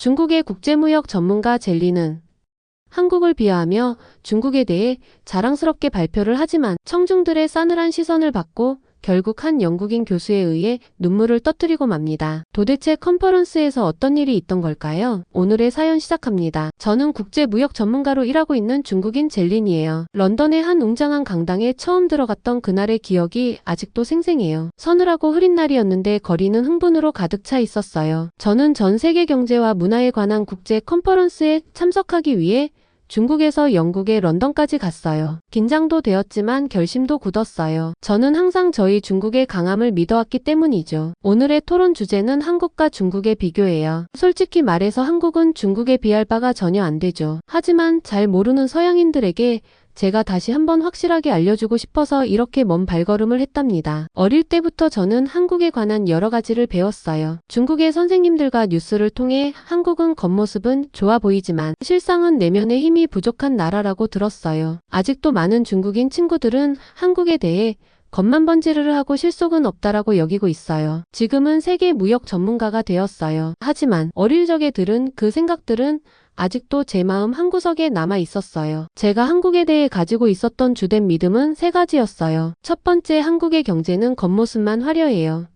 중국의 국제무역 전문가 젤리는 한국을 비하하며 중국에 대해 자랑스럽게 발표를 하지만 청중들의 싸늘한 시선을 받고 결국 한 영국인 교수에 의해 눈물을 터뜨리고 맙니다. 도대체 컨퍼런스에서 어떤 일이 있던 걸까요? 오늘의 사연 시작합니다. 저는 국제무역 전문가로 일하고 있는 중국인 젤린이에요. 런던의 한 웅장한 강당에 처음 들어갔던 그날의 기억이 아직도 생생해요. 서늘하고 흐린 날이었는데 거리는 흥분으로 가득 차 있었어요. 저는 전 세계 경제와 문화에 관한 국제 컨퍼런스에 참석하기 위해 중국에서 영국의 런던까지 갔어요. 긴장도 되었지만 결심도 굳었어요. 저는 항상 저희 중국의 강함을 믿어왔기 때문이죠. 오늘의 토론 주제는 한국과 중국의 비교예요. 솔직히 말해서 한국은 중국에 비할 바가 전혀 안 되죠. 하지만 잘 모르는 서양인들에게 제가 다시 한번 확실하게 알려주고 싶어서 이렇게 먼 발걸음을 했답니다. 어릴 때부터 저는 한국에 관한 여러 가지를 배웠어요. 중국의 선생님들과 뉴스를 통해 한국은 겉모습은 좋아 보이지만 실상은 내면의 힘이 부족한 나라라고 들었어요. 아직도 많은 중국인 친구들은 한국에 대해 겉만 번지르르 하고 실속은 없다라고 여기고 있어요. 지금은 세계 무역 전문가가 되었어요. 하지만 어릴 적에 들은 그 생각들은 아직도 제 마음 한구석에 남아 있었어요. 제가 한국에 대해 가지고 있었던 주된 믿음은 세 가지였어요. 첫 번째, 한국의 경제는 겉모습만 화려해요.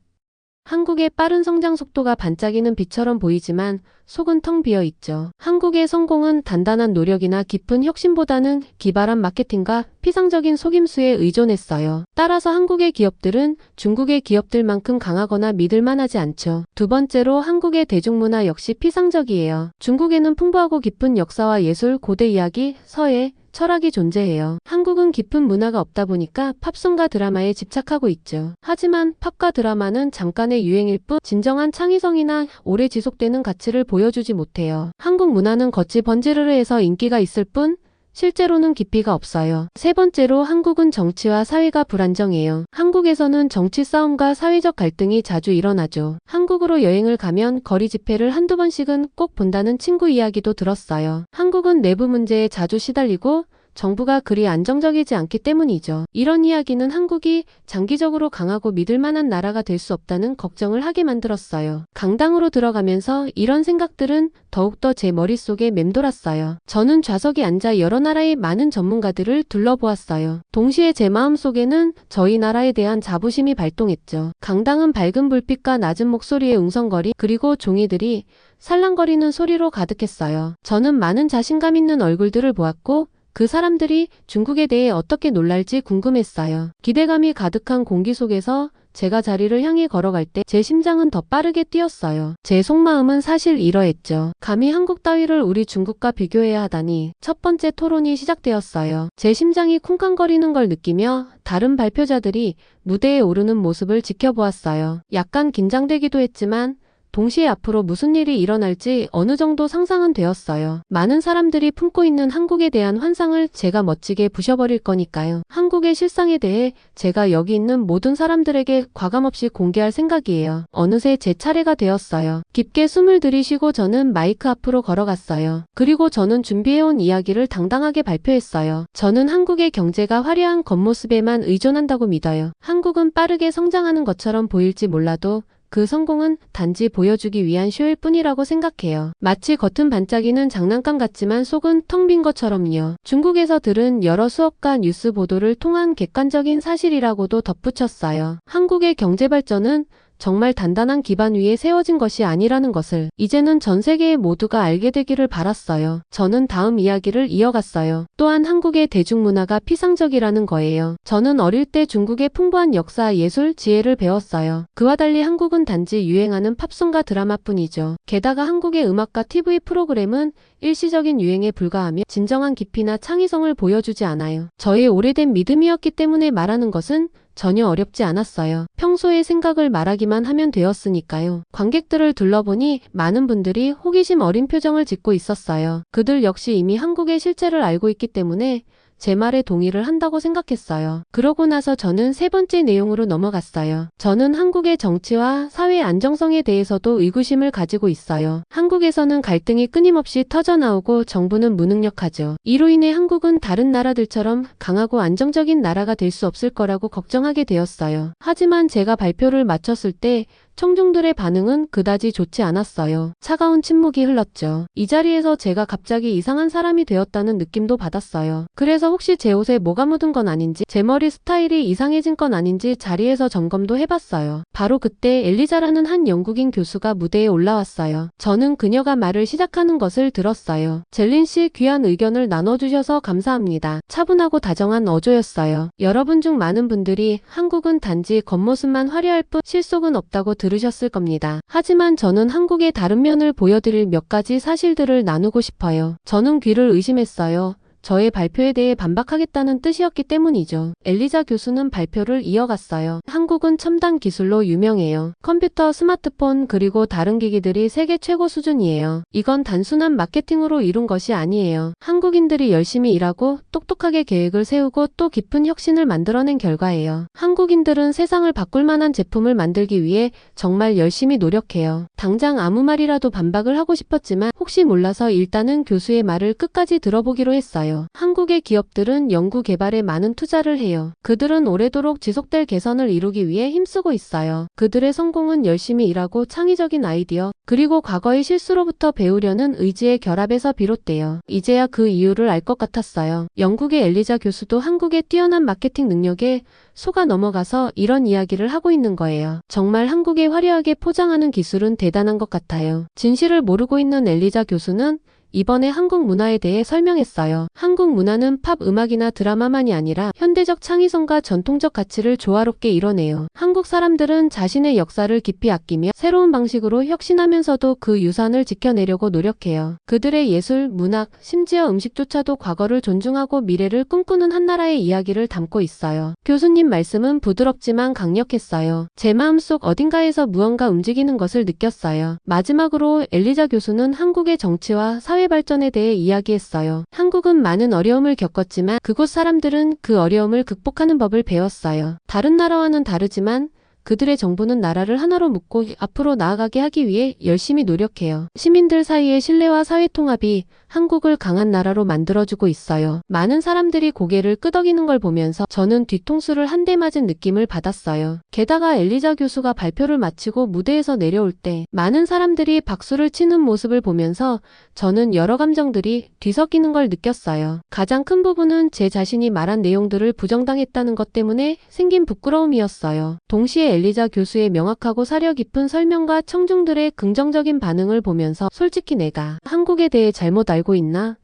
한국의 빠른 성장 속도가 반짝이는 빛처럼 보이지만 속은 텅 비어 있죠. 한국의 성공은 단단한 노력이나 깊은 혁신보다는 기발한 마케팅과 피상적인 속임수에 의존했어요. 따라서 한국의 기업들은 중국의 기업들만큼 강하거나 믿을만하지 않죠. 두 번째로, 한국의 대중문화 역시 피상적이에요. 중국에는 풍부하고 깊은 역사와 예술, 고대 이야기, 서예, 철학이 존재해요. 한국은 깊은 문화가 없다 보니까 팝송과 드라마에 집착하고 있죠. 하지만 팝과 드라마는 잠깐의 유행일 뿐 진정한 창의성이나 오래 지속되는 가치를 보여주지 못해요. 한국 문화는 겉이 번지르르해서 인기가 있을 뿐 실제로는 깊이가 없어요. 세 번째로, 한국은 정치와 사회가 불안정해요. 한국에서는 정치 싸움과 사회적 갈등이 자주 일어나죠. 한국으로 여행을 가면 거리 집회를 한두 번씩은 꼭 본다는 친구 이야기도 들었어요. 한국은 내부 문제에 자주 시달리고 정부가 그리 안정적이지 않기 때문이죠. 이런 이야기는 한국이 장기적으로 강하고 믿을 만한 나라가 될 수 없다는 걱정을 하게 만들었어요. 강당으로 들어가면서 이런 생각들은 더욱더 제 머릿속에 맴돌았어요. 저는 좌석에 앉아 여러 나라의 많은 전문가들을 둘러보았어요. 동시에 제 마음속에는 저희 나라에 대한 자부심이 발동했죠. 강당은 밝은 불빛과 낮은 목소리의 웅성거리, 그리고 종이들이 살랑거리는 소리로 가득했어요. 저는 많은 자신감 있는 얼굴들을 보았고 그 사람들이 중국에 대해 어떻게 놀랄지 궁금했어요. 기대감이 가득한 공기 속에서 제가 자리를 향해 걸어갈 때 제 심장은 더 빠르게 뛰었어요. 제 속마음은 사실 이러했죠. 감히 한국 따위를 우리 중국과 비교해야 하다니. 첫 번째 토론이 시작되었어요. 제 심장이 쿵쾅거리는 걸 느끼며 다른 발표자들이 무대에 오르는 모습을 지켜보았어요. 약간 긴장되기도 했지만 동시에 앞으로 무슨 일이 일어날지 어느 정도 상상은 되었어요. 많은 사람들이 품고 있는 한국에 대한 환상을 제가 멋지게 부셔버릴 거니까요. 한국의 실상에 대해 제가 여기 있는 모든 사람들에게 과감없이 공개할 생각이에요. 어느새 제 차례가 되었어요. 깊게 숨을 들이쉬고 저는 마이크 앞으로 걸어갔어요. 그리고 저는 준비해온 이야기를 당당하게 발표했어요. 저는 한국의 경제가 화려한 겉모습에만 의존한다고 믿어요. 한국은 빠르게 성장하는 것처럼 보일지 몰라도 그 성공은 단지 보여주기 위한 쇼일 뿐이라고 생각해요. 마치 겉은 반짝이는 장난감 같지만 속은 텅 빈 것처럼요. 중국에서 들은 여러 수업과 뉴스 보도를 통한 객관적인 사실이라고도 덧붙였어요. 한국의 경제 발전은 정말 단단한 기반 위에 세워진 것이 아니라는 것을 이제는 전 세계의 모두가 알게 되기를 바랐어요. 저는 다음 이야기를 이어갔어요. 또한 한국의 대중문화가 피상적이라는 거예요. 저는 어릴 때 중국의 풍부한 역사, 예술, 지혜를 배웠어요. 그와 달리 한국은 단지 유행하는 팝송과 드라마뿐이죠. 게다가 한국의 음악과 TV 프로그램은 일시적인 유행에 불과하며 진정한 깊이나 창의성을 보여주지 않아요. 저의 오래된 믿음이었기 때문에 말하는 것은 전혀 어렵지 않았어요. 평소의 생각을 말하기만 하면 되었으니까요. 관객들을 둘러보니 많은 분들이 호기심 어린 표정을 짓고 있었어요. 그들 역시 이미 한국의 실체를 알고 있기 때문에 제 말에 동의를 한다고 생각했어요. 그러고 나서 저는 세 번째 내용으로 넘어갔어요. 저는 한국의 정치와 사회 안정성에 대해서도 의구심을 가지고 있어요. 한국에서는 갈등이 끊임없이 터져나오고 정부는 무능력하죠. 이로 인해 한국은 다른 나라들처럼 강하고 안정적인 나라가 될 수 없을 거라고 걱정하게 되었어요. 하지만 제가 발표를 마쳤을 때 청중들의 반응은 그다지 좋지 않았어요. 차가운 침묵이 흘렀죠. 이 자리에서 제가 갑자기 이상한 사람이 되었다는 느낌도 받았어요. 그래서 혹시 제 옷에 뭐가 묻은 건 아닌지, 제 머리 스타일이 이상해진 건 아닌지 자리에서 점검도 해봤어요. 바로 그때 엘리자라는 한 영국인 교수가 무대에 올라왔어요. 저는 그녀가 말을 시작하는 것을 들었어요. 젤린 씨, 귀한 의견을 나눠주셔서 감사합니다. 차분하고 다정한 어조였어요. 여러분 중 많은 분들이 한국은 단지 겉모습만 화려할 뿐 실속은 없다고 들으셨을 겁니다. 하지만 저는 한국의 다른 면을 보여드릴 몇 가지 사실들을 나누고 싶어요. 저는 귀를 의심했어요. 저의 발표에 대해 반박하겠다는 뜻이었기 때문이죠. 엘리자 교수는 발표를 이어갔어요. 한국은 첨단 기술로 유명해요. 컴퓨터, 스마트폰, 그리고 다른 기기들이 세계 최고 수준이에요. 이건 단순한 마케팅으로 이룬 것이 아니에요. 한국인들이 열심히 일하고 똑똑하게 계획을 세우고 또 깊은 혁신을 만들어낸 결과예요. 한국인들은 세상을 바꿀 만한 제품을 만들기 위해 정말 열심히 노력해요. 당장 아무 말이라도 반박을 하고 싶었지만 혹시 몰라서 일단은 교수의 말을 끝까지 들어보기로 했어요. 한국의 기업들은 연구 개발에 많은 투자를 해요. 그들은 오래도록 지속될 개선을 이루기 위해 힘쓰고 있어요. 그들의 성공은 열심히 일하고 창의적인 아이디어, 그리고 과거의 실수로부터 배우려는 의지의 결합에서 비롯돼요. 이제야 그 이유를 알 것 같았어요. 영국의 엘리자 교수도 한국의 뛰어난 마케팅 능력에 속아 넘어가서 이런 이야기를 하고 있는 거예요. 정말 한국에 화려하게 포장하는 기술은 대단한 것 같아요. 진실을 모르고 있는 엘리자 교수는 이번에 한국 문화에 대해 설명했어요. 한국 문화는 팝 음악이나 드라마만이 아니라 현대적 창의성과 전통적 가치를 조화롭게 이뤄내요. 한국 사람들은 자신의 역사를 깊이 아끼며 새로운 방식으로 혁신하면서도 그 유산을 지켜내려고 노력해요. 그들의 예술, 문학, 심지어 음식조차도 과거를 존중하고 미래를 꿈꾸는 한 나라의 이야기를 담고 있어요. 교수님 말씀은 부드럽지만 강력했어요. 제 마음속 어딘가에서 무언가 움직이는 것을 느꼈어요. 마지막으로 엘리자 교수는 한국의 정치와 사회 발전에 대해 이야기했어요. 한국은 많은 어려움을 겪었지만 그곳 사람들은 그 어려움을 극복하는 법을 배웠어요. 다른 나라와는 다르지만 그들의 정부는 나라를 하나로 묶고 앞으로 나아가게 하기 위해 열심히 노력해요. 시민들 사이의 신뢰와 사회통합이 한국을 강한 나라로 만들어주고 있어요. 많은 사람들이 고개를 끄덕이는 걸 보면서 저는 뒤통수를 한 대 맞은 느낌을 받았어요. 게다가 엘리자 교수가 발표를 마치고 무대에서 내려올 때 많은 사람들이 박수를 치는 모습을 보면서 저는 여러 감정들이 뒤섞이는 걸 느꼈어요. 가장 큰 부분은 제 자신이 말한 내용들을 부정당했다는 것 때문에 생긴 부끄러움이었어요. 동시에 엘리자 교수의 명확하고 사려 깊은 설명과 청중들의 긍정적인 반응을 보면서 솔직히 내가 한국에 대해 잘못 알고 있나?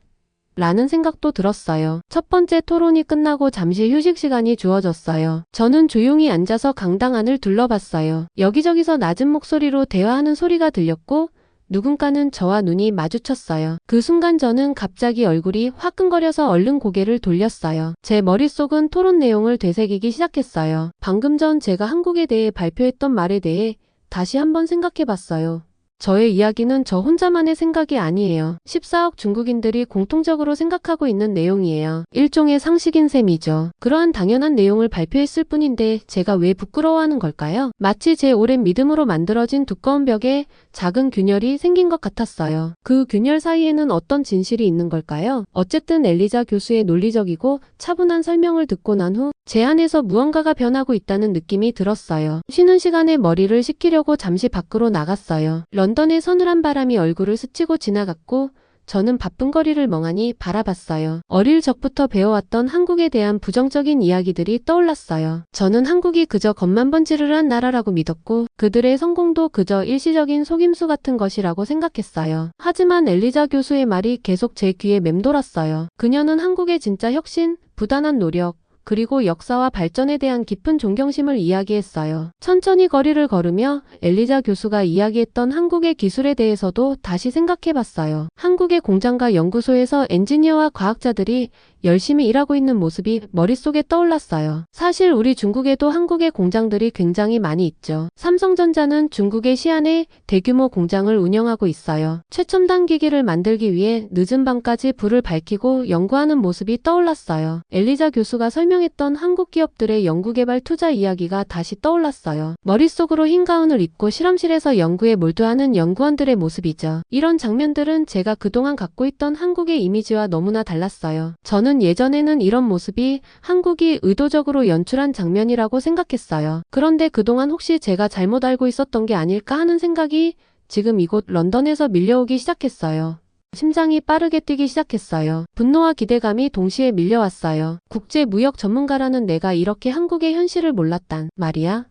라는 생각도 들었어요. 첫 번째 토론이 끝나고 잠시 휴식 시간이 주어졌어요. 저는 조용히 앉아서 강당 안을 둘러봤어요. 여기저기서 낮은 목소리로 대화하는 소리가 들렸고 누군가는 저와 눈이 마주쳤어요. 그 순간 저는 갑자기 얼굴이 화끈거려서 얼른 고개를 돌렸어요. 제 머릿속은 토론 내용을 되새기기 시작했어요. 방금 전 제가 한국에 대해 발표했던 말에 대해 다시 한번 생각해봤어요. 저의 이야기는 저 혼자만의 생각이 아니에요. 14억 중국인들이 공통적으로 생각하고 있는 내용이에요. 일종의 상식인 셈이죠. 그러한 당연한 내용을 발표했을 뿐인데 제가 왜 부끄러워하는 걸까요? 마치 제 오랜 믿음으로 만들어진 두꺼운 벽에 작은 균열이 생긴 것 같았어요. 그 균열 사이에는 어떤 진실이 있는 걸까요? 어쨌든 엘리자 교수의 논리적이고 차분한 설명을 듣고 난 후 제 안에서 무언가가 변하고 있다는 느낌이 들었어요. 쉬는 시간에 머리를 식히려고 잠시 밖으로 나갔어요. 런던의 서늘한 바람이 얼굴을 스치고 지나갔고 저는 바쁜 거리를 멍하니 바라봤어요. 어릴 적부터 배워왔던 한국에 대한 부정적인 이야기들이 떠올랐어요. 저는 한국이 그저 겉만번지르르한 나라라고 믿었고 그들의 성공도 그저 일시적인 속임수 같은 것이라고 생각했어요. 하지만 엘리자 교수의 말이 계속 제 귀에 맴돌았어요. 그녀는 한국의 진짜 혁신, 부단한 노력, 그리고 역사와 발전에 대한 깊은 존경심을 이야기했어요. 천천히 거리를 걸으며 엘리자 교수가 이야기했던 한국의 기술에 대해서도 다시 생각해봤어요. 한국의 공장과 연구소에서 엔지니어와 과학자들이 열심히 일하고 있는 모습이 머릿속에 떠올랐어요. 사실 우리 중국에도 한국의 공장들이 굉장히 많이 있죠. 삼성전자는 중국의 시안에 대규모 공장을 운영하고 있어요. 최첨단 기기를 만들기 위해 늦은 밤까지 불을 밝히고 연구하는 모습이 떠올랐어요. 엘리자 교수가 설명 설명했던 한국 기업들의 연구개발 투자 이야기가 다시 떠올랐어요. 머릿속으로 흰 가운을 입고 실험실에서 연구에 몰두하는 연구원들의 모습이죠. 이런 장면들은 제가 그동안 갖고 있던 한국의 이미지와 너무나 달랐어요. 저는 예전에는 이런 모습이 한국이 의도적으로 연출한 장면이라고 생각했어요. 그런데 그동안 혹시 제가 잘못 알고 있었던 게 아닐까 하는 생각이 지금 이곳 런던에서 밀려오기 시작했어요. 심장이 빠르게 뛰기 시작했어요. 분노와 기대감이 동시에 밀려왔어요. 국제무역 전문가라는 내가 이렇게 한국의 현실을 몰랐단 말이야?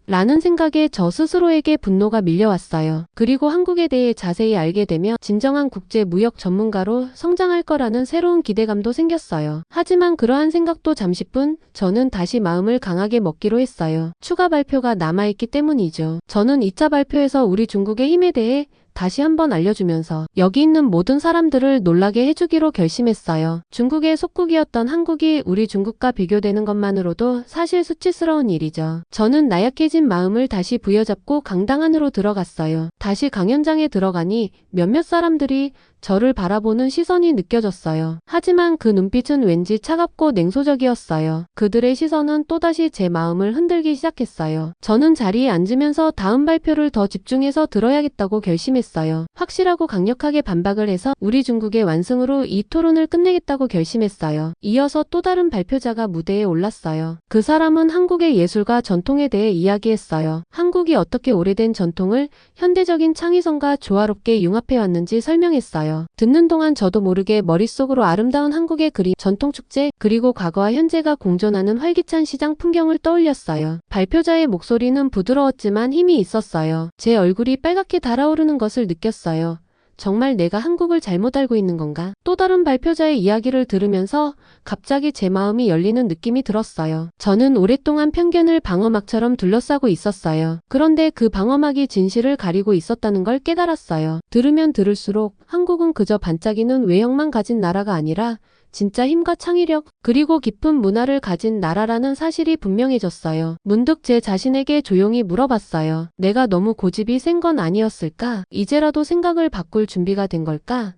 라는 생각에 저 스스로에게 분노가 밀려왔어요. 그리고 한국에 대해 자세히 알게 되며 진정한 국제무역 전문가로 성장할 거라는 새로운 기대감도 생겼어요. 하지만 그러한 생각도 잠시뿐 저는 다시 마음을 강하게 먹기로 했어요. 추가 발표가 남아있기 때문이죠. 저는 2차 발표에서 우리 중국의 힘에 대해 다시 한번 알려주면서 여기 있는 모든 사람들을 놀라게 해주기로 결심했어요. 중국의 속국이었던 한국이 우리 중국과 비교되는 것만으로도 사실 수치스러운 일이죠. 저는 나약해진 마음을 다시 부여잡고 강당 안으로 들어갔어요. 다시 강연장에 들어가니 몇몇 사람들이 저를 바라보는 시선이 느껴졌어요. 하지만 그 눈빛은 왠지 차갑고 냉소적이었어요. 그들의 시선은 또다시 제 마음을 흔들기 시작했어요. 저는 자리에 앉으면서 다음 발표를 더 집중해서 들어야겠다고 결심했어요. 확실하고 강력하게 반박을 해서 우리 중국의 완승으로 이 토론을 끝내겠다고 결심했어요. 이어서 또 다른 발표자가 무대에 올랐어요. 그 사람은 한국의 예술과 전통에 대해 이야기했어요. 한국이 어떻게 오래된 전통을 현대적인 창의성과 조화롭게 융합해왔는지 설명했어요. 듣는 동안 저도 모르게 머릿속으로 아름다운 한국의 그림, 전통축제, 그리고 과거와 현재가 공존하는 활기찬 시장 풍경을 떠올렸어요. 발표자의 목소리는 부드러웠지만 힘이 있었어요. 제 얼굴이 빨갛게 달아오르는 것을 느꼈어요. 정말 내가 한국을 잘못 알고 있는 건가? 또 다른 발표자의 이야기를 들으면서 갑자기 제 마음이 열리는 느낌이 들었어요. 저는 오랫동안 편견을 방어막처럼 둘러싸고 있었어요. 그런데 그 방어막이 진실을 가리고 있었다는 걸 깨달았어요. 들으면 들을수록 한국은 그저 반짝이는 외형만 가진 나라가 아니라 진짜 힘과 창의력, 그리고 깊은 문화를 가진 나라라는 사실이 분명해졌어요. 문득 제 자신에게 조용히 물어봤어요. 내가 너무 고집이 센 건 아니었을까? 이제라도 생각을 바꿀 준비가 된 걸까?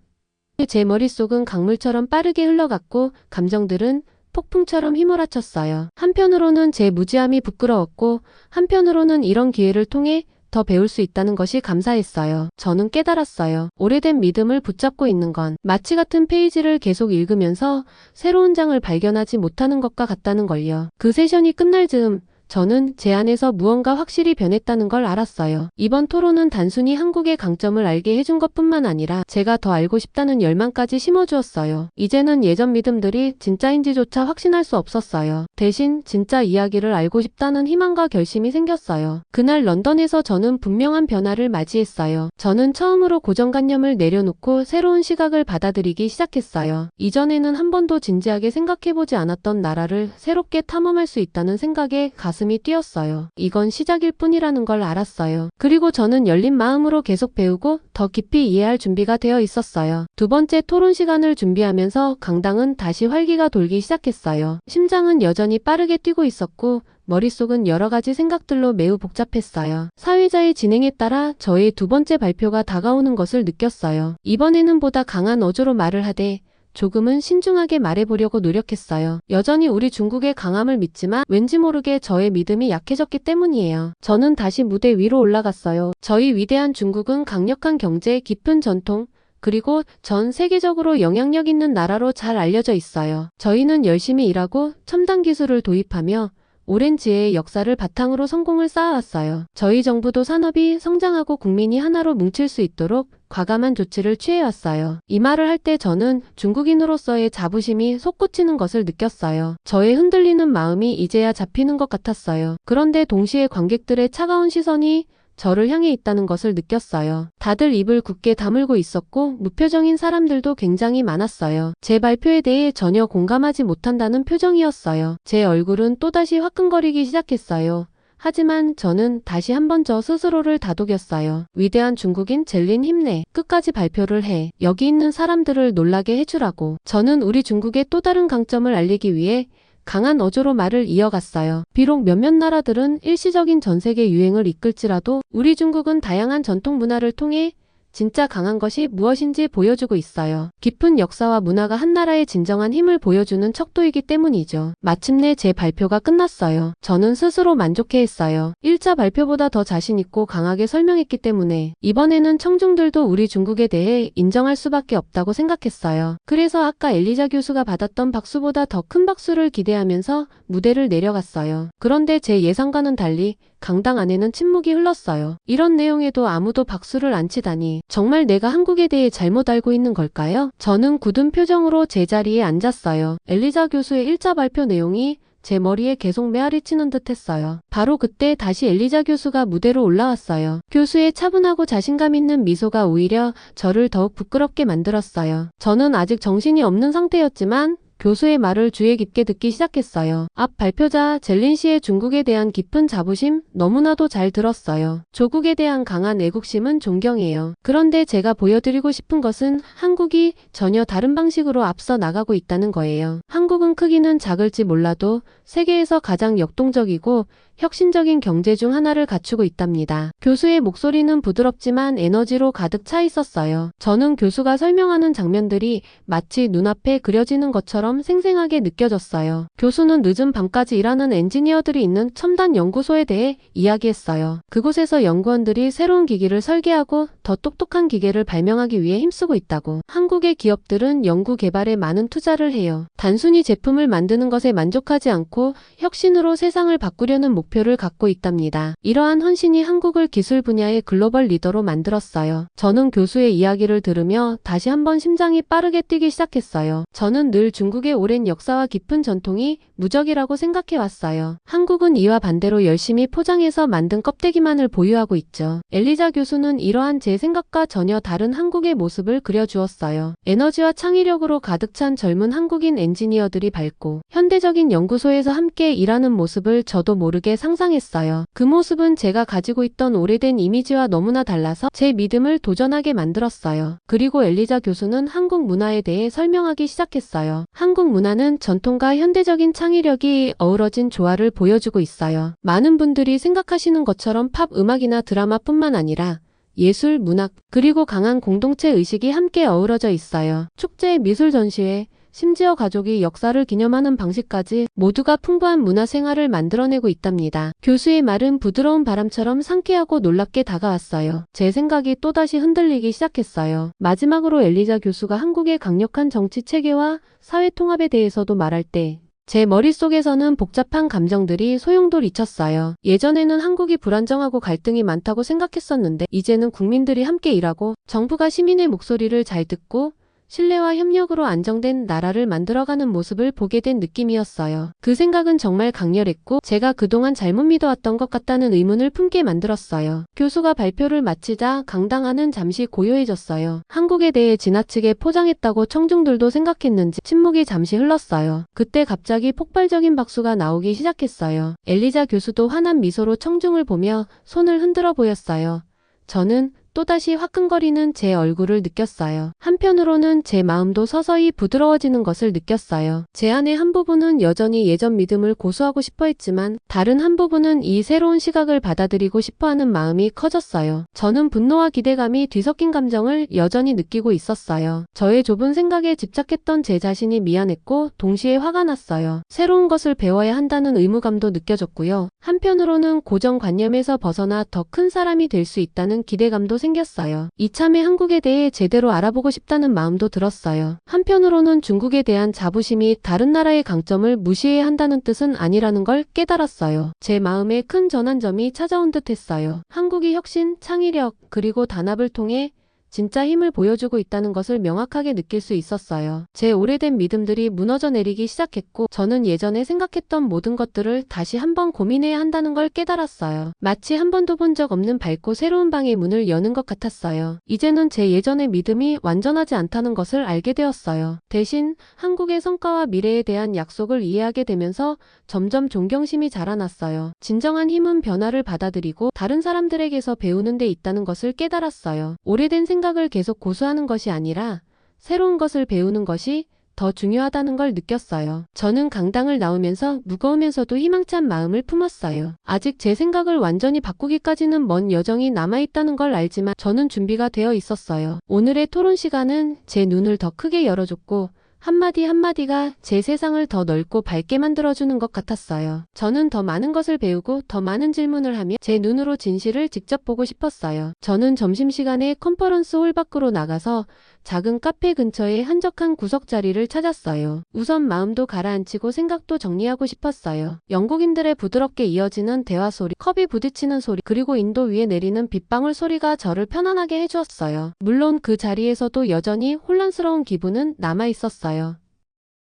제 머릿속은 강물처럼 빠르게 흘러갔고 감정들은 폭풍처럼 휘몰아쳤어요. 한편으로는 제 무지함이 부끄러웠고 한편으로는 이런 기회를 통해 더 배울 수 있다는 것이 감사했어요. 저는 깨달았어요. 오래된 믿음을 붙잡고 있는 건 마치 같은 페이지를 계속 읽으면서 새로운 장을 발견하지 못하는 것과 같다는 걸요. 그 세션이 끝날 즈음 저는 제 안에서 무언가 확실히 변했다는 걸 알았어요. 이번 토론은 단순히 한국의 강점을 알게 해준 것뿐만 아니라 제가 더 알고 싶다는 열망까지 심어주었어요. 이제는 예전 믿음들이 진짜인지조차 확신할 수 없었어요. 대신 진짜 이야기를 알고 싶다는 희망과 결심이 생겼어요. 그날 런던에서 저는 분명한 변화를 맞이했어요. 저는 처음으로 고정관념을 내려놓고 새로운 시각을 받아들이기 시작했어요. 이전에는 한 번도 진지하게 생각해보지 않았던 나라를 새롭게 탐험할 수 있다는 생각에 가슴이 뛰었어요. 이건 시작일 뿐이라는 걸 알았어요. 그리고 저는 열린 마음으로 계속 배우고 더 깊이 이해할 준비가 되어 있었어요. 두 번째 토론 시간을 준비하면서 강당은 다시 활기가 돌기 시작했어요. 심장은 여전히 빠르게 뛰고 있었고 머릿속은 여러 가지 생각들로 매우 복잡했어요. 사회자의 진행에 따라 저의 두 번째 발표가 다가오는 것을 느꼈어요. 이번에는 보다 강한 어조로 말을 하되 조금은 신중하게 말해보려고 노력했어요. 여전히 우리 중국의 강함을 믿지만 왠지 모르게 저의 믿음이 약해졌기 때문이에요. 저는 다시 무대 위로 올라갔어요. 저희 위대한 중국은 강력한 경제, 깊은 전통, 그리고 전 세계적으로 영향력 있는 나라로 잘 알려져 있어요. 저희는 열심히 일하고 첨단 기술을 도입하며 오랜 지혜의 역사를 바탕으로 성공을 쌓아왔어요. 저희 정부도 산업이 성장하고 국민이 하나로 뭉칠 수 있도록 과감한 조치를 취해왔어요. 이 말을 할 때 저는 중국인으로서의 자부심이 솟구치는 것을 느꼈어요. 저의 흔들리는 마음이 이제야 잡히는 것 같았어요. 그런데 동시에 관객들의 차가운 시선이 저를 향해 있다는 것을 느꼈어요. 다들 입을 굳게 다물고 있었고 무표정인 사람들도 굉장히 많았어요. 제 발표에 대해 전혀 공감하지 못한다는 표정이었어요. 제 얼굴은 또다시 화끈거리기 시작했어요. 하지만 저는 다시 한번 저 스스로를 다독였어요. 위대한 중국인 젤린 힘내. 끝까지 발표를 해. 여기 있는 사람들을 놀라게 해주라고. 저는 우리 중국의 또 다른 강점을 알리기 위해 강한 어조로 말을 이어갔어요. 비록 몇몇 나라들은 일시적인 전세계 유행을 이끌지라도 우리 중국은 다양한 전통 문화를 통해 진짜 강한 것이 무엇인지 보여주고 있어요. 깊은 역사와 문화가 한 나라의 진정한 힘을 보여주는 척도이기 때문이죠. 마침내 제 발표가 끝났어요. 저는 스스로 만족해했어요. 1차 발표보다 더 자신있고 강하게 설명했기 때문에 이번에는 청중들도 우리 중국에 대해 인정할 수밖에 없다고 생각했어요. 그래서 아까 엘리자 교수가 받았던 박수보다 더 큰 박수를 기대하면서 무대를 내려갔어요. 그런데 제 예상과는 달리 강당 안에는 침묵이 흘렀어요. 이런 내용에도 아무도 박수를 안 치다니 정말 내가 한국에 대해 잘못 알고 있는 걸까요? 저는 굳은 표정으로 제 자리에 앉았어요. 엘리자 교수의 1차 발표 내용이 제 머리에 계속 메아리 치는 듯 했어요. 바로 그때 다시 엘리자 교수가 무대로 올라왔어요. 교수의 차분하고 자신감 있는 미소가 오히려 저를 더욱 부끄럽게 만들었어요. 저는 아직 정신이 없는 상태였지만 교수의 말을 주의 깊게 듣기 시작했어요. 앞 발표자 젤린 씨의 중국에 대한 깊은 자부심 너무나도 잘 들었어요. 조국에 대한 강한 애국심은 존경해요. 그런데 제가 보여드리고 싶은 것은 한국이 전혀 다른 방식으로 앞서 나가고 있다는 거예요. 한국은 크기는 작을지 몰라도 세계에서 가장 역동적이고 혁신적인 경제 중 하나를 갖추고 있답니다. 교수의 목소리는 부드럽지만 에너지로 가득 차 있었어요. 저는 교수가 설명하는 장면들이 마치 눈앞에 그려지는 것처럼 생생하게 느껴졌어요. 교수는 늦은 밤까지 일하는 엔지니어들이 있는 첨단 연구소에 대해 이야기했어요. 그곳에서 연구원들이 새로운 기기를 설계하고 더 똑똑한 기계를 발명하기 위해 힘쓰고 있다고. 한국의 기업들은 연구 개발에 많은 투자를 해요. 단순히 제품을 만드는 것에 만족하지 않고 혁신으로 세상을 바꾸려는 목표를 갖고 있답니다. 이러한 헌신이 한국을 기술 분야의 글로벌 리더로 만들었어요. 저는 교수의 이야기를 들으며 다시 한번 심장이 빠르게 뛰기 시작했어요. 저는 늘 중국의 오랜 역사와 깊은 전통이 무적이라고 생각해왔어요. 한국은 이와 반대로 열심히 포장해서 만든 껍데기만을 보유하고 있죠. 엘리자 교수는 이러한 제 생각과 전혀 다른 한국의 모습을 그려주었어요. 에너지와 창의력으로 가득 찬 젊은 한국인 엔지니어들이 밝고 현대적인 연구소에서 함께 일하는 모습을 저도 모르게 상상했어요. 그 모습은 제가 가지고 있던 오래된 이미지와 너무나 달라서 제 믿음을 도전하게 만들었어요. 그리고 엘리자 교수는 한국 문화에 대해 설명하기 시작했어요. 한국 문화는 전통과 현대적인 창의력이 어우러진 조화를 보여주고 있어요. 많은 분들이 생각하시는 것처럼 팝 음악이나 드라마뿐만 아니라 예술, 문학, 그리고 강한 공동체 의식이 함께 어우러져 있어요. 축제, 미술 전시회, 심지어 가족이 역사를 기념하는 방식까지 모두가 풍부한 문화생활을 만들어내고 있답니다. 교수의 말은 부드러운 바람처럼 상쾌하고 놀랍게 다가왔어요. 제 생각이 또다시 흔들리기 시작했어요. 마지막으로 엘리자 교수가 한국의 강력한 정치 체계와 사회 통합에 대해서도 말할 때 제 머릿속에서는 복잡한 감정들이 소용돌이쳤어요. 예전에는 한국이 불안정하고 갈등이 많다고 생각했었는데 이제는 국민들이 함께 일하고 정부가 시민의 목소리를 잘 듣고 신뢰와 협력으로 안정된 나라를 만들어가는 모습을 보게 된 느낌이었어요. 그 생각은 정말 강렬했고 제가 그동안 잘못 믿어왔던 것 같다는 의문을 품게 만들었어요. 교수가 발표를 마치자 강당 안은 잠시 고요해졌어요. 한국에 대해 지나치게 포장했다고 청중들도 생각했는지 침묵이 잠시 흘렀어요. 그때 갑자기 폭발적인 박수가 나오기 시작했어요. 엘리자 교수도 환한 미소로 청중을 보며 손을 흔들어 보였어요. 저는 또다시 화끈거리는 제 얼굴을 느꼈어요. 한편으로는 제 마음도 서서히 부드러워지는 것을 느꼈어요. 제 안의 한 부분은 여전히 예전 믿음을 고수하고 싶어 했지만 다른 한 부분은 이 새로운 시각을 받아들이고 싶어하는 마음이 커졌어요. 저는 분노와 기대감이 뒤섞인 감정을 여전히 느끼고 있었어요. 저의 좁은 생각에 집착했던 제 자신이 미안했고 동시에 화가 났어요. 새로운 것을 배워야 한다는 의무감도 느껴졌고요. 한편으로는 고정관념에서 벗어나 더 큰 사람이 될 수 있다는 기대감도 생겼어요. 이참에 한국에 대해 제대로 알아보고 싶다는 마음도 들었어요. 한편으로는 중국에 대한 자부심이 다른 나라의 강점을 무시해야 한다는 뜻은 아니라는 걸 깨달았어요. 제 마음에 큰 전환점이 찾아온 듯 했어요. 한국이 혁신, 창의력, 그리고 단합을 통해 진짜 힘을 보여주고 있다는 것을 명확하게 느낄 수 있었어요. 제 오래된 믿음들이 무너져 내리기 시작했고 저는 예전에 생각했던 모든 것들을 다시 한번 고민해야 한다는 걸 깨달았어요. 마치 한 번도 본 적 없는 밝고 새로운 방의 문을 여는 것 같았어요. 이제는 제 예전의 믿음이 완전하지 않다는 것을 알게 되었어요. 대신 한국의 성과와 미래에 대한 약속을 이해하게 되면서 점점 존경심이 자라났어요. 진정한 힘은 변화를 받아들이고 다른 사람들에게서 배우는 데 있다는 것을 깨달았어요. 오래된 생각을 계속 고수하는 것이 아니라 새로운 것을 배우는 것이 더 중요하다는 걸 느꼈어요. 저는 강당을 나오면서 무거우면서도 희망찬 마음을 품었어요. 아직 제 생각을 완전히 바꾸기까지는 먼 여정이 남아있다는 걸 알지만 저는 준비가 되어 있었어요. 오늘의 토론 시간은 제 눈을 더 크게 열어줬고 한마디 한마디가 제 세상을 더 넓고 밝게 만들어주는 것 같았어요. 저는 더 많은 것을 배우고 더 많은 질문을 하며 제 눈으로 진실을 직접 보고 싶었어요. 저는 점심시간에 컨퍼런스 홀 밖으로 나가서 작은 카페 근처에 한적한 구석 자리를 찾았어요. 우선 마음도 가라앉히고 생각도 정리하고 싶었어요. 영국인들의 부드럽게 이어지는 대화 소리, 컵이 부딪히는 소리, 그리고 인도 위에 내리는 빗방울 소리가 저를 편안하게 해주었어요. 물론 그 자리에서도 여전히 혼란스러운 기분은 남아있었어요.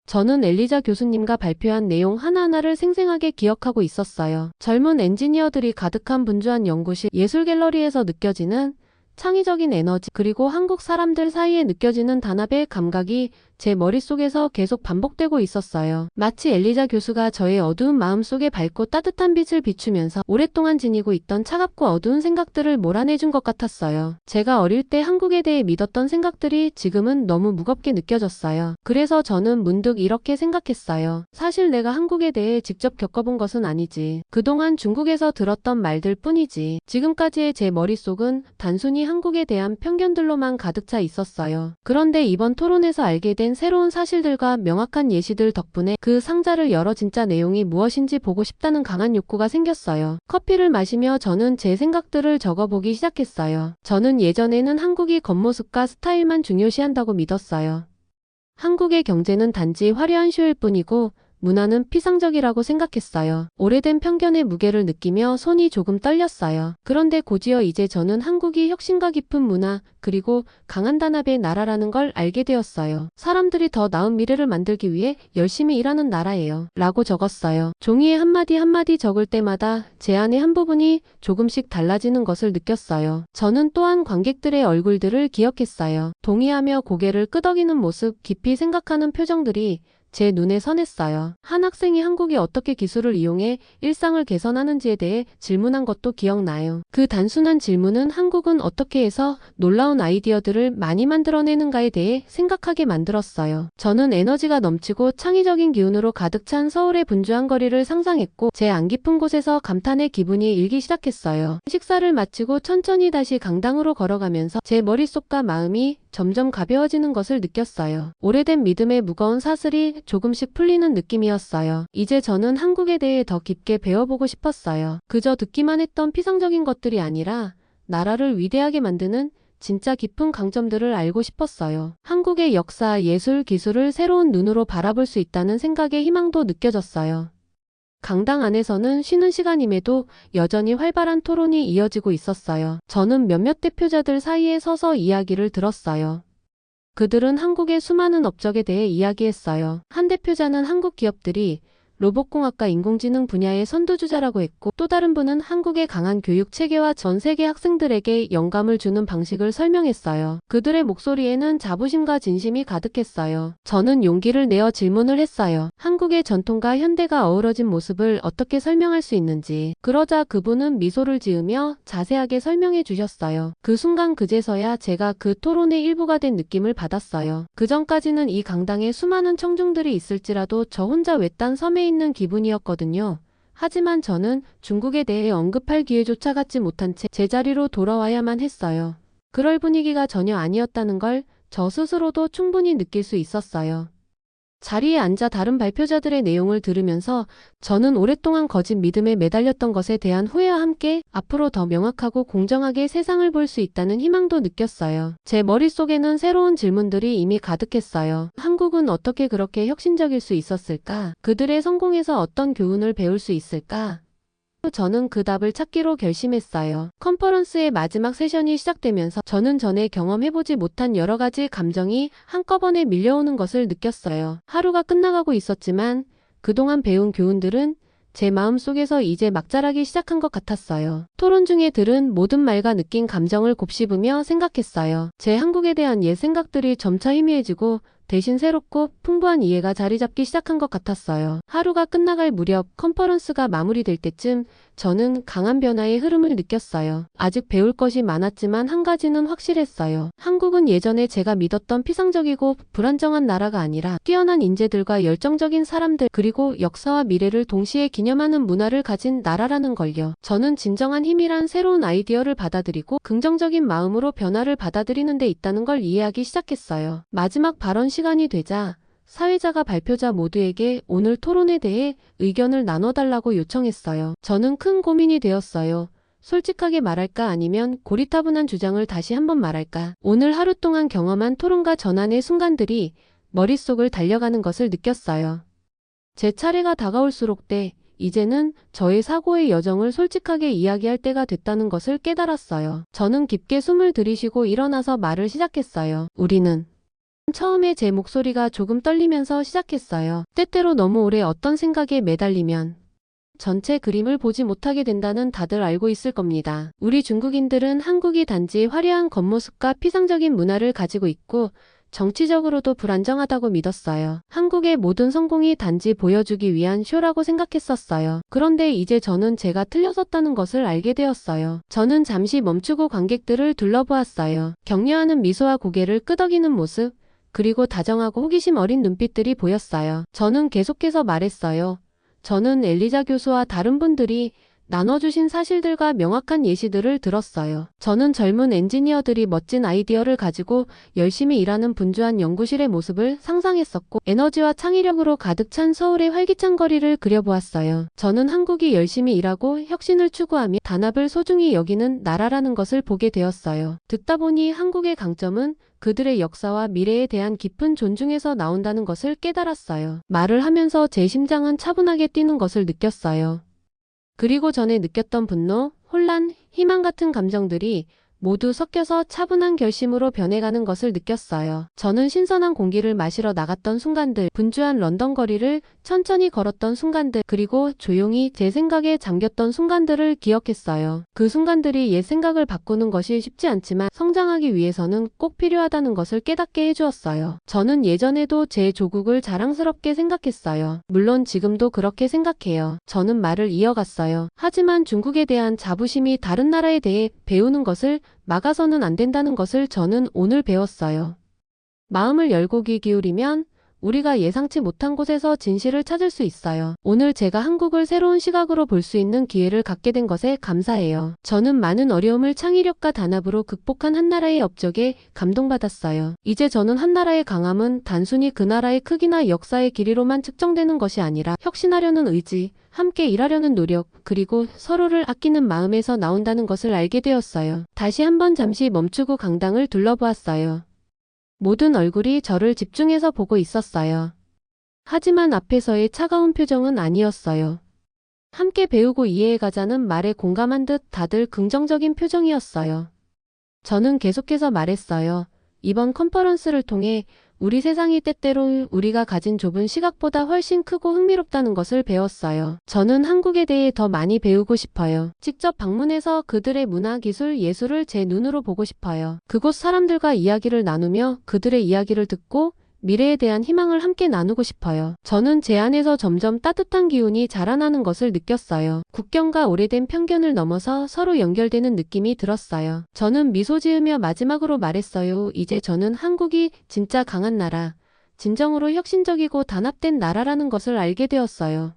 저는 엘리자 교수님과 발표한 내용 하나하나를 생생하게 기억하고 있었어요. 젊은 엔지니어들이 가득한 분주한 연구실, 예술 갤러리에서 느껴지는 창의적인 에너지, 그리고 한국 사람들 사이에 느껴지는 단합의 감각이 제 머릿속에서 계속 반복되고 있었어요. 마치 엘리자 교수가 저의 어두운 마음속에 밝고 따뜻한 빛을 비추면서 오랫동안 지니고 있던 차갑고 어두운 생각들을 몰아내준 것 같았어요. 제가 어릴 때 한국에 대해 믿었던 생각들이 지금은 너무 무겁게 느껴졌어요. 그래서 저는 문득 이렇게 생각했어요. 사실 내가 한국에 대해 직접 겪어본 것은 아니지. 그동안 중국에서 들었던 말들 뿐이지. 지금까지의 제 머릿속은 단순히 한국에 대한 편견들로만 가득 차 있었어요. 그런데 이번 토론에서 알게 된 새로운 사실들과 명확한 예시들 덕분에 그 상자를 열어 진짜 내용이 무엇인지 보고 싶다는 강한 욕구가 생겼어요. 커피를 마시며 저는 제 생각들을 적어보기 시작했어요. 저는 예전에는 한국이 겉모습과 스타일만 중요시한다고 믿었어요. 한국의 경제는 단지 화려한 쇼일 뿐이고 문화는 피상적이라고 생각했어요. 오래된 편견의 무게를 느끼며 손이 조금 떨렸어요. 그런데 곧이어 이제 저는 한국이 혁신과 깊은 문화, 그리고 강한 단합의 나라라는 걸 알게 되었어요. 사람들이 더 나은 미래를 만들기 위해 열심히 일하는 나라예요. 라고 적었어요. 종이에 한마디 한마디 적을 때마다 제 안의 한 부분이 조금씩 달라지는 것을 느꼈어요. 저는 또한 관객들의 얼굴들을 기억했어요. 동의하며 고개를 끄덕이는 모습, 깊이 생각하는 표정들이 제 눈에 선했어요. 한 학생이 한국이 어떻게 기술을 이용해 일상을 개선하는지에 대해 질문한 것도 기억나요. 그 단순한 질문은 한국은 어떻게 해서 놀라운 아이디어들을 많이 만들어내는가에 대해 생각하게 만들었어요. 저는 에너지가 넘치고 창의적인 기운으로 가득 찬 서울의 분주한 거리를 상상했고 제 안 깊은 곳에서 감탄의 기분이 일기 시작했어요. 식사를 마치고 천천히 다시 강당으로 걸어가면서 제 머릿속과 마음이 점점 가벼워지는 것을 느꼈어요. 오래된 믿음의 무거운 사슬이 조금씩 풀리는 느낌이었어요. 이제 저는 한국에 대해 더 깊게 배워보고 싶었어요. 그저 듣기만 했던 피상적인 것들이 아니라 나라를 위대하게 만드는 진짜 깊은 강점들을 알고 싶었어요. 한국의 역사, 예술, 기술을 새로운 눈으로 바라볼 수 있다는 생각에 희망도 느껴졌어요. 강당 안에서는 쉬는 시간임에도 여전히 활발한 토론이 이어지고 있었어요. 저는 몇몇 대표자들 사이에 서서 이야기를 들었어요. 그들은 한국의 수많은 업적에 대해 이야기했어요. 한 대표자는 한국 기업들이 로봇공학과 인공지능 분야의 선두주자라고 했고, 또 다른 분은 한국의 강한 교육 체계와 전 세계 학생들에게 영감을 주는 방식을 설명했어요. 그들의 목소리에는 자부심과 진심이 가득했어요. 저는 용기를 내어 질문을 했어요. 한국의 전통과 현대가 어우러진 모습을 어떻게 설명할 수 있는지. 그러자 그분은 미소를 지으며 자세하게 설명해 주셨어요. 그 순간 그제서야 제가 그 토론의 일부가 된 느낌을 받았어요. 그전까지는 이 강당에 수많은 청중들이 있을지라도 저 혼자 외딴 섬에 있는 기분이었거든요. 하지만 저는 중국에 대해 언급할 기회조차 갖지 못한 채 제자리로 돌아와야만 했어요. 그럴 분위기가 전혀 아니었다는 걸 저 스스로도 충분히 느낄 수 있었어요. 자리에 앉아 다른 발표자들의 내용을 들으면서 저는 오랫동안 거짓 믿음에 매달렸던 것에 대한 후회와 함께 앞으로 더 명확하고 공정하게 세상을 볼 수 있다는 희망도 느꼈어요. 제 머릿속에는 새로운 질문들이 이미 가득했어요. 한국은 어떻게 그렇게 혁신적일 수 있었을까? 그들의 성공에서 어떤 교훈을 배울 수 있을까? 저는 그 답을 찾기로 결심했어요. 컨퍼런스의 마지막 세션이 시작되면서 저는 전에 경험해보지 못한 여러 가지 감정이 한꺼번에 밀려오는 것을 느꼈어요. 하루가 끝나가고 있었지만 그동안 배운 교훈들은 제 마음속에서 이제 막 자라기 시작한 것 같았어요. 토론 중에 들은 모든 말과 느낀 감정을 곱씹으며 생각했어요. 제 한국에 대한 옛 생각들이 점차 희미해지고 대신 새롭고 풍부한 이해가 자리 잡기 시작한 것 같았어요. 하루가 끝나갈 무렵 컨퍼런스가 마무리될 때쯤 저는 강한 변화의 흐름을 느꼈어요. 아직 배울 것이 많았지만 한 가지는 확실했어요. 한국은 예전에 제가 믿었던 피상적이고 불안정한 나라가 아니라 뛰어난 인재들과 열정적인 사람들 그리고 역사와 미래를 동시에 기념하는 문화를 가진 나라라는 걸요. 저는 진정한 힘이란 새로운 아이디어를 받아들이고 긍정적인 마음으로 변화를 받아들이는 데 있다는 걸 이해하기 시작했어요. 마지막 발언 시간이 되자 사회자가 발표자 모두에게 오늘 토론에 대해 의견을 나눠달라고 요청했어요. 저는 큰 고민이 되었어요. 솔직하게 말할까 아니면 고리타분한 주장을 다시 한번 말할까. 오늘 하루 동안 경험한 토론과 전환의 순간들이 머릿속을 달려가는 것을 느꼈어요. 제 차례가 다가올수록 이제는 저의 사고의 여정을 솔직하게 이야기할 때가 됐다는 것을 깨달았어요. 저는 깊게 숨을 들이쉬고 일어나서 말을 시작했어요. 우리는 처음에 제 목소리가 조금 떨리면서 시작했어요. 때때로 너무 오래 어떤 생각에 매달리면 전체 그림을 보지 못하게 된다는 다들 알고 있을 겁니다. 우리 중국인들은 한국이 단지 화려한 겉모습과 피상적인 문화를 가지고 있고 정치적으로도 불안정하다고 믿었어요. 한국의 모든 성공이 단지 보여주기 위한 쇼라고 생각했었어요. 그런데 이제 저는 제가 틀렸었다는 것을 알게 되었어요. 저는 잠시 멈추고 관객들을 둘러보았어요. 격려하는 미소와 고개를 끄덕이는 모습, 그리고 다정하고 호기심 어린 눈빛들이 보였어요. 저는 계속해서 말했어요. 저는 엘리자 교수와 다른 분들이 나눠주신 사실들과 명확한 예시들을 들었어요. 저는 젊은 엔지니어들이 멋진 아이디어를 가지고 열심히 일하는 분주한 연구실의 모습을 상상했었고 에너지와 창의력으로 가득 찬 서울의 활기찬 거리를 그려보았어요. 저는 한국이 열심히 일하고 혁신을 추구하며 단합을 소중히 여기는 나라라는 것을 보게 되었어요. 듣다 보니 한국의 강점은 그들의 역사와 미래에 대한 깊은 존중에서 나온다는 것을 깨달았어요. 말을 하면서 제 심장은 차분하게 뛰는 것을 느꼈어요. 그리고 전에 느꼈던 분노, 혼란, 희망 같은 감정들이 모두 섞여서 차분한 결심으로 변해가는 것을 느꼈어요. 저는 신선한 공기를 마시러 나갔던 순간들, 분주한 런던 거리를 천천히 걸었던 순간들, 그리고 조용히 제 생각에 잠겼던 순간들을 기억했어요. 그 순간들이 옛 생각을 바꾸는 것이 쉽지 않지만 성장하기 위해서는 꼭 필요하다는 것을 깨닫게 해주었어요. 저는 예전에도 제 조국을 자랑스럽게 생각했어요. 물론 지금도 그렇게 생각해요. 저는 말을 이어갔어요. 하지만 중국에 대한 자부심이 다른 나라에 대해 배우는 것을 막아서는 안 된다는 것을 저는 오늘 배웠어요. 마음을 열고 귀 기울이면 우리가 예상치 못한 곳에서 진실을 찾을 수 있어요. 오늘 제가 한국을 새로운 시각으로 볼 수 있는 기회를 갖게 된 것에 감사해요. 저는 많은 어려움을 창의력과 단합으로 극복한 한 나라의 업적에 감동받았어요. 이제 저는 한 나라의 강함은 단순히 그 나라의 크기나 역사의 길이로만 측정되는 것이 아니라 혁신하려는 의지, 함께 일하려는 노력, 그리고 서로를 아끼는 마음에서 나온다는 것을 알게 되었어요. 다시 한번 잠시 멈추고 강당을 둘러보았어요. 모든 얼굴이 저를 집중해서 보고 있었어요. 하지만 앞에서의 차가운 표정은 아니었어요. 함께 배우고 이해해가자는 말에 공감한 듯 다들 긍정적인 표정이었어요. 저는 계속해서 말했어요. 이번 컨퍼런스를 통해 우리 세상이 때때로 우리가 가진 좁은 시각보다 훨씬 크고 흥미롭다는 것을 배웠어요. 저는 한국에 대해 더 많이 배우고 싶어요. 직접 방문해서 그들의 문화, 기술, 예술을 제 눈으로 보고 싶어요. 그곳 사람들과 이야기를 나누며 그들의 이야기를 듣고 미래에 대한 희망을 함께 나누고 싶어요. 저는 제 안에서 점점 따뜻한 기운이 자라나는 것을 느꼈어요. 국경과 오래된 편견을 넘어서 서로 연결되는 느낌이 들었어요. 저는 미소 지으며 마지막으로 말했어요. 이제 저는 한국이 진짜 강한 나라, 진정으로 혁신적이고 단합된 나라라는 것을 알게 되었어요.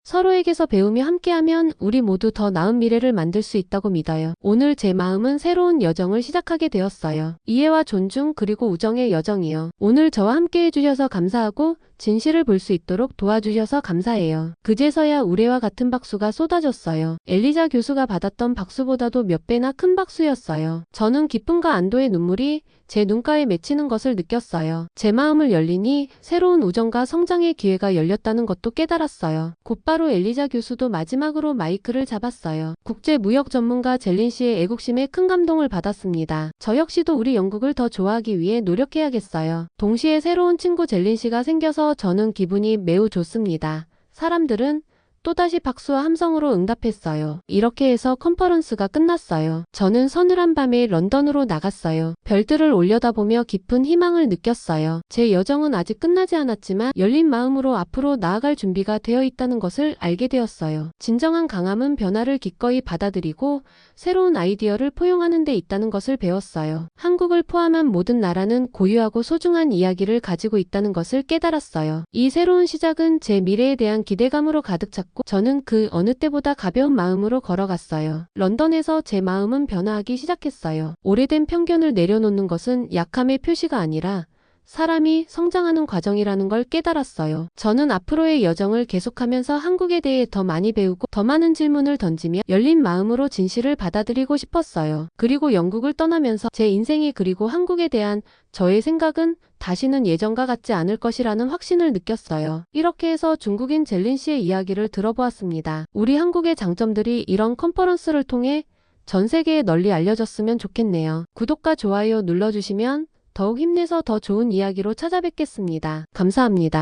서로에게서 배우며 함께하면 우리 모두 더 나은 미래를 만들 수 있다고 믿어요. 오늘 제 마음은 새로운 여정을 시작하게 되었어요. 이해와 존중 그리고 우정의 여정이요. 오늘 저와 함께 해주셔서 감사하고 진실을 볼 수 있도록 도와주셔서 감사해요. 그제서야 우레와 같은 박수가 쏟아졌어요. 엘리자 교수가 받았던 박수보다도 몇 배나 큰 박수였어요. 저는 기쁨과 안도의 눈물이 제 눈가에 맺히는 것을 느꼈어요. 제 마음을 열리니 새로운 우정과 성장의 기회가 열렸다는 것도 깨달았어요. 곧바로 엘리자 교수도 마지막으로 마이크를 잡았어요. 국제무역 전문가 젤린 씨의 애국심에 큰 감동을 받았습니다. 저 역시도 우리 영국을 더 좋아하기 위해 노력해야겠어요. 동시에 새로운 친구 젤린 씨가 생겨서 저는 기분이 매우 좋습니다. 사람들은 또다시 박수와 함성으로 응답했어요. 이렇게 해서 컨퍼런스가 끝났어요. 저는 서늘한 밤에 런던으로 나갔어요. 별들을 올려다보며 깊은 희망을 느꼈어요. 제 여정은 아직 끝나지 않았지만 열린 마음으로 앞으로 나아갈 준비가 되어 있다는 것을 알게 되었어요. 진정한 강함은 변화를 기꺼이 받아들이고 새로운 아이디어를 포용하는 데 있다는 것을 배웠어요. 한국을 포함한 모든 나라는 고유하고 소중한 이야기를 가지고 있다는 것을 깨달았어요. 이 새로운 시작은 제 미래에 대한 기대감으로 가득 찼고 저는 그 어느 때보다 가벼운 마음으로 걸어갔어요. 런던에서 제 마음은 변화하기 시작했어요. 오래된 편견을 내려놓는 것은 약함의 표시가 아니라 사람이 성장하는 과정이라는 걸 깨달았어요. 저는 앞으로의 여정을 계속하면서 한국에 대해 더 많이 배우고 더 많은 질문을 던지며 열린 마음으로 진실을 받아들이고 싶었어요. 그리고 영국을 떠나면서 제 인생이 그리고 한국에 대한 저의 생각은 다시는 예전과 같지 않을 것이라는 확신을 느꼈어요. 이렇게 해서 중국인 젤린 씨의 이야기를 들어보았습니다. 우리 한국의 장점들이 이런 컨퍼런스를 통해 전 세계에 널리 알려졌으면 좋겠네요. 구독과 좋아요 눌러주시면 더욱 힘내서 더 좋은 이야기로 찾아뵙겠습니다. 감사합니다.